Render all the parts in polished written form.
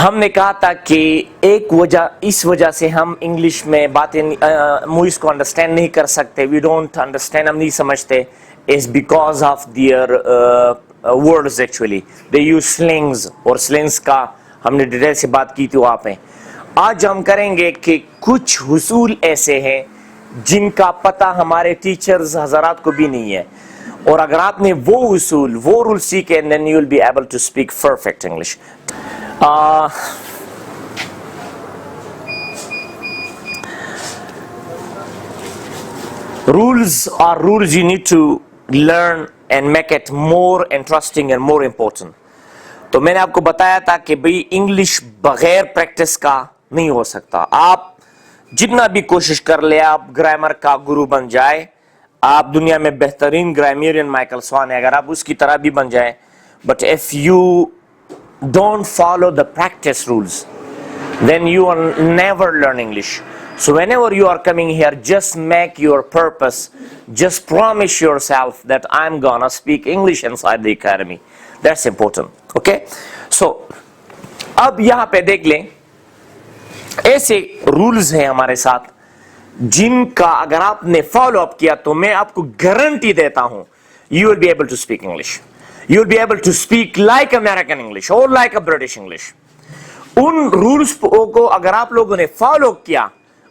हमने कहा था कि इस वजह से हम इंग्लिश में बातें मूवीज को अंडरस्टैंड नहीं कर सकते, वी डोंट अंडरस्टैंड, हम नहीं समझते, is because of their words. Actually they use slangs, और स्लिंग्स का हमने डिटेल से बात की थी वहां पे। आज हम करेंगे कि कुछ हुसूल ऐसे हैं जिनका पता हमारे टीचर्स हजरात को भी नहीं है, और अगर आपने वो रूल सीखे, then you will be able to speak perfect English. Rules are rules you need to learn and make it more interesting and more important. तो मैंने आपको बताया था कि भाई इंग्लिश बगैर प्रैक्टिस का नहीं हो सकता। आप जितना भी कोशिश कर ले, आप ग्रामर का गुरु बन जाए, आप दुनिया में बेहतरीन ग्रामरियन माइकल स्वान है, अगर आप उसकी तरह भी बन जाए, but if you don't follow the practice rules, then you will never learn English. So whenever you are coming here, just make your purpose, just promise yourself that I'm gonna speak English inside the academy. That's important. Okay? So अब यहाँ पे देख लें, ऐसे rules हैं हमारे साथ जिनका अगर आपने फॉलो अप किया तो मैं आपको गारंटी देता हूं, you will be able to speak English. You will be able to speak like American English or like a British English. उन रूल्स को अगर आप लोगों ने फॉलो किया,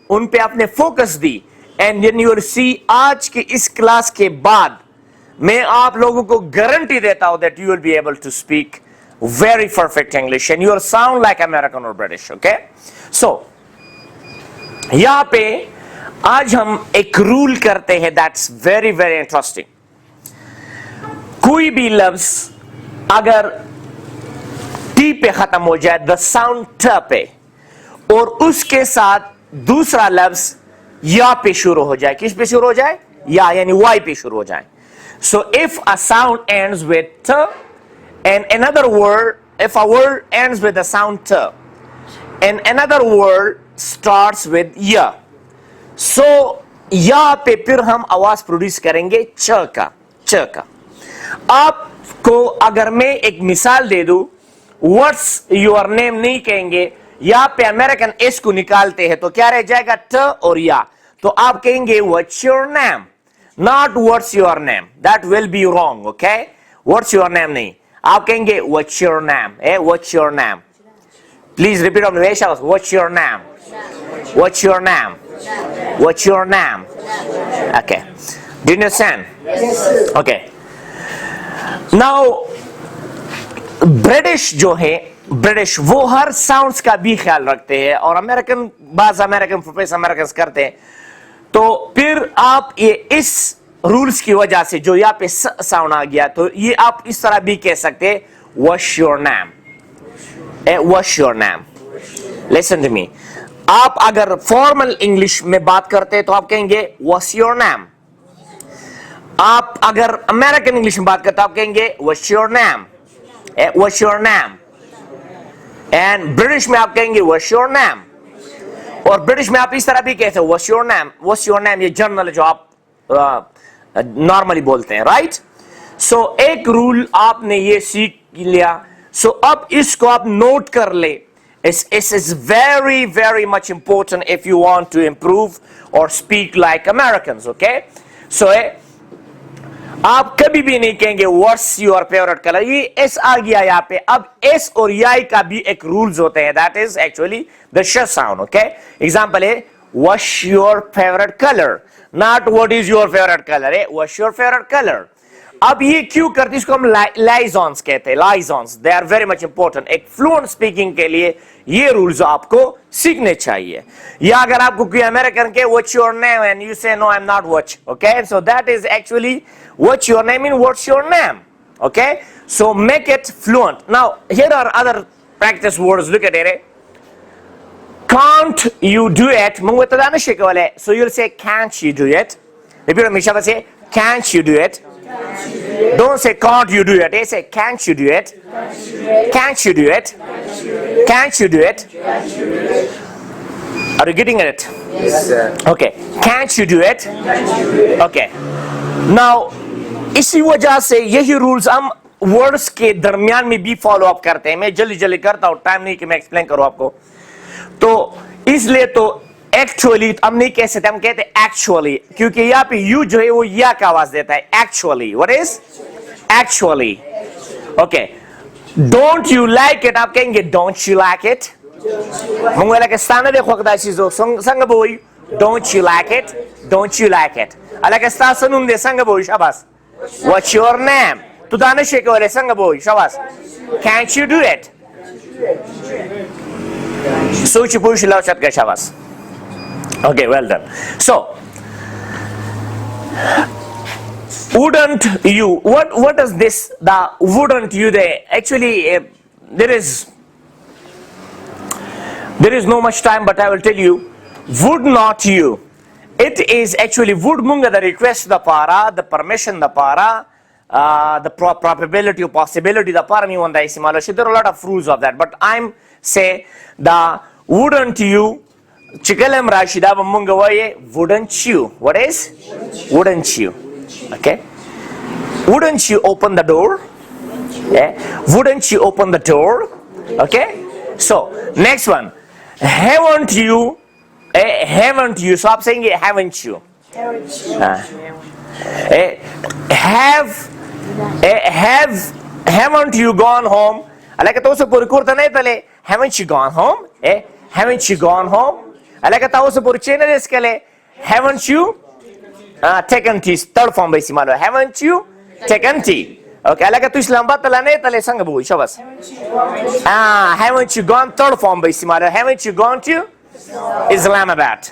उन पे आपने फोकस दी, and then you will see, आज के इस क्लास के बाद मैं आप लोगों को गारंटी देता हूं that you will be able to speak very perfect English and you will sound like American or British. Okay? So यहां पे आज हम एक रूल करते हैं that's very very interesting. कोई भी लफ्ज अगर टी पे खत्म हो जाए, द साउंड ट पे, और उसके साथ दूसरा लफ्ज या पे शुरू हो जाए, किस पे शुरू हो जाए? या, यानी वाई पे शुरू हो जाए. So if a sound ends with t and another word, if a word ends with the sound t and another word starts with ya, so या पे फिर हम आवाज प्रोड्यूस करेंगे च का. आपको अगर मैं एक मिसाल दे दूं, व्हाट्स योर नेम नहीं कहेंगे, यहां पे अमेरिकन एस को निकालते हैं तो क्या रह जाएगा? ट और या. तो आप कहेंगे what's your name, not what's your name, that will be wrong. Okay? What's your name नहीं, आप कहेंगे what's your name. What's your name, please repeat on वेश हाउस. What's your name, what's your name, what's your name. Okay, do you understand? Okay. Now British जो है, British वो हर sounds का भी ख्याल रखते हैं, और अमेरिकन, बाज अमेरिकन प्रोफेसर अमेरिकन करते हैं. तो फिर आप ये इस रूल्स की वजह से जो यहाँ पे साउंड आ गया, तो ये आप इस तरह भी कह सकते हैं, what's your name, what's your name. Listen to me, आप अगर फॉर्मल इंग्लिश में बात करते हैं तो आप कहेंगे व्हाट्स योर नेम. आप अगर अमेरिकन इंग्लिश में बात करते हैं आप कहेंगे what's your name, what's your name. And British में आप कहेंगे व्हाट्स योर नेम, और ब्रिटिश में आप इस तरह भी कहते हैं what's your name, what's your name. ये जनरल जो आप नॉर्मली बोलते हैं, राइट? सो एक रूल आपने ये सीख लिया. सो अब इसको आप नोट कर ले. It is very very much important if you want to improve or speak like Americans. Okay? So आप कभी भी नहीं कहेंगे व्हाट्स योर फेवरेट कलर. ये एस आ गया यहाँ पे. अब एस और याई का भी एक रूल्स होते हैं, that is actually the sh sound. Okay? Example है what's your favourite colour, not what is your favourite colour. है व्हाट्स योर फेवरेट कलर. अब ये क्यों करते, इसको हम लाइजॉन्स कहते हैं. Liaisons, they are very much important. एक फ्लुएंट स्पीकिंग के लिए ये रूल्स आपको सीखने चाहिए. या अगर आपको कोई अमेरिकन के what's your name and you say no I am not what's, okay, so that is actually what's your name in what's your name. Okay? So make it fluent. Now here are other practice words. Look at it. Can't you do it? Munggo tada na shikawale. So you'll say can't you do it? Repeat me shaba say can't you do it? Don't say can't you do it. They say can't you do it? Can't you do it? Can't you do it? Are you getting it? Yes, sir. Okay. Can't you do it? Okay. Now इसी वजह से यही rules हम words के दरमियान में भी follow up करते हैं। मैं जल्दी जल्दी करता हूं, टाइम नहीं कि मैं एक्सप्लेन करूं आपको। तो इसलिए तो एक्चुअली हम नहीं कह सकते, हम कहते एक्चुअली, क्योंकि यहाँ पे यू जो है वो या का आवाज देता है। Actually, what is actually? Okay, don't you like it, आप कहेंगे don't you like it. Munge लगे स्थान देखो कदा चीजों संग बोई don't you like it, don't you like it. अलग स्थान सुनुं दे संग बोई शाबाश। What's your name? तू दाने शेक वाले संग बोई शाबाश। Can't you do it? सोच पूछ लो चट के शाबाश। Okay, well done. So, wouldn't you? What is this? The wouldn't you there? Actually, there is no much time, but I will tell you. Would not you? It is actually would munga the request the para, the permission the para, the probability or possibility the para me one the isimalo. There are a lot of rules of that, but I'm say the wouldn't you? Chikalem Rashida munga waye wouldn't you? What is? Wouldn't you? Okay. Wouldn't you open the door? Yeah. Wouldn't you open the door? Okay. So next one. Haven't you? Haven't you? So I'm saying it, haven't you? Haven't you gone home? Like to also put haven't you gone home? Haven't you gone home? Like to also put haven't you taken tea? Third form basimalo. Haven't you taken tea? Okay, like to Islambatale tale sangabu. Show us. Haven't you gone? Third form basimalo. Haven't you gone to Islamabad?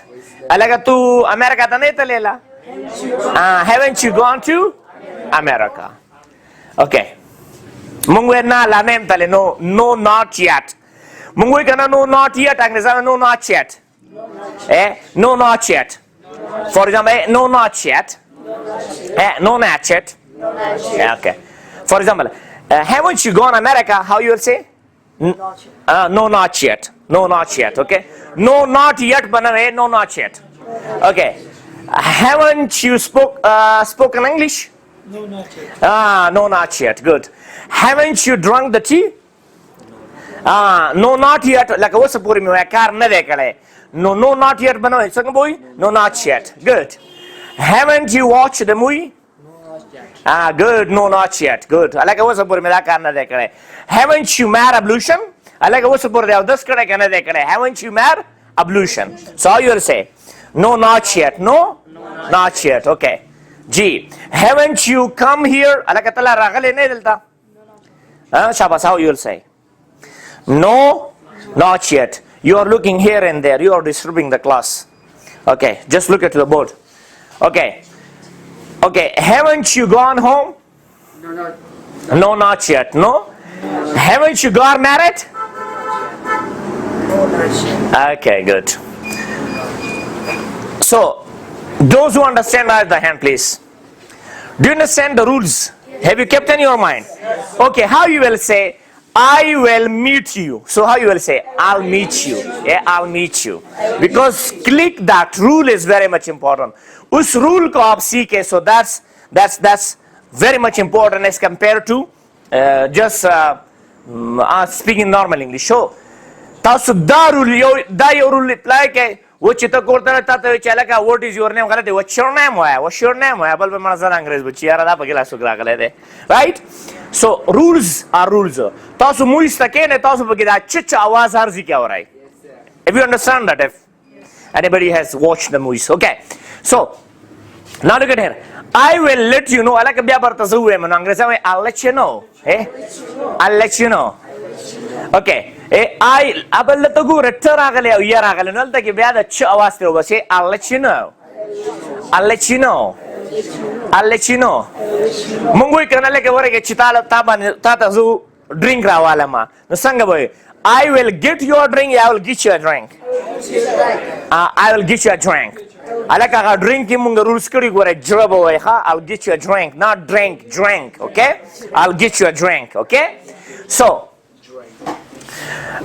Like to America talela. Haven't you gone to America? Okay. Mungwe na la name tale no not yet. Mungwe kana no not yet. Angzama no not yet. No not yet. For example, no not yet. No not yet. Okay. For example, haven't you gone America? How you will say? No, not yet. No, not yet. Okay. No, not yet. Banave. No, not yet. Okay. Haven't you spoken English? No, not yet. No, not yet. Good. Haven't you drunk the tea? No, not yet. Like what's the puri me? Car na dekale. No, not yet. Banave. Second boy. No, not yet. Good. Haven't you watched the movie? Good. No, not yet. Good. I like what's the puri me? That car na dekale. Haven't you made ablution? I like what's the puri me? This kare kana dekale. Haven't you made ablution? So how you will say? No, not yet. No, not yet. Okay. G. Haven't you come here? I like atala ragale ne delta. Shabas, how you will say? No, not yet. You are looking here and there. You are disturbing the class. Okay. Just look at the board. Okay. Okay. Haven't you gone home? No, not yet. No. Haven't you got married? Okay, good. So, those who understand, raise the hand, please. Do you understand the rules? Have you kept in your mind? Okay, how you will say, I will meet you. So how you will say, I'll meet you. Yeah, I'll meet you. Because click that rule is very much important. Us rule ko aap seekhe, so that's very much important as compared to just speaking normal English. So, tasu da rule apply ke वो चिता कोरता रहता तो चला क्या what is your name कहते what's your name है what's your name है बल पे मना ज़रा अंग्रेज़ बच्ची यार आधा पगला सुगरा कर लेते right so rules are rules तासु मुइस तके ने तासु पगला चिच्चा आवाज़ हर्ज़ी क्या हो रहा है if you understand that if anybody has watched the movies okay so now look at here I will let you know अलग क्या बात तज़ु है मना अंग्रेज़ में I'll let you know I'll let you know okay I abal to go return agale year agale no take be ada ch awas te obase I'll let you know I'll let you know I'll let you know mungui kana leke wore ke chitala taban tata zu drink rawala ma no sanga boy I will get your drink I will get you a drink I will get you a drink alaka drink munga rules kuri gore jrabo way ha I'll get you a drink not drink okay I'll get you a drink okay so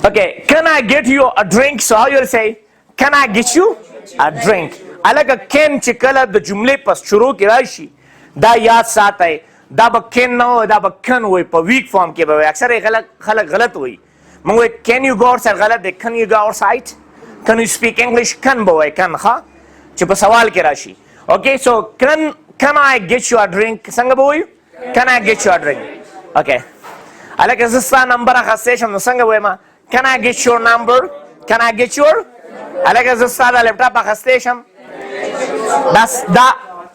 okay, can I get you a drink? So how you will say, can I get you a drink? I like a can chikala the jumle pas shuru ki rashi. Da yaad saat hai. دا بکن نو دا بکن وای په ویک فارم کې به اکثر خلک غلط وای موږ وای کین یو گو سر غلط دی کین یو گو سایت کین یو سپیک انګلیش کن به وای کن ښا چې په سوال کې راشي اوکے سو can I get you a drink څنګه به وای can I get you a drink اوکے الکه زستا نمبر اخستې شم نو څنګه وایم can I get your number can I get your الکه زستا د لپټاپ اخستې شم دا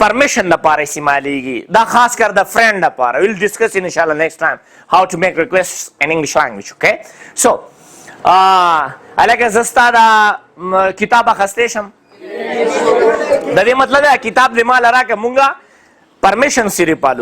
permission لپاره استعمالیږي دا خاص کر د فرند لپاره we'll discuss inshallah next time how to make requests in English language okay so الکه زستا دا کتاب اخستې شم د دې مطلب دا کتاب لما لرا که مونږه permission سری پالو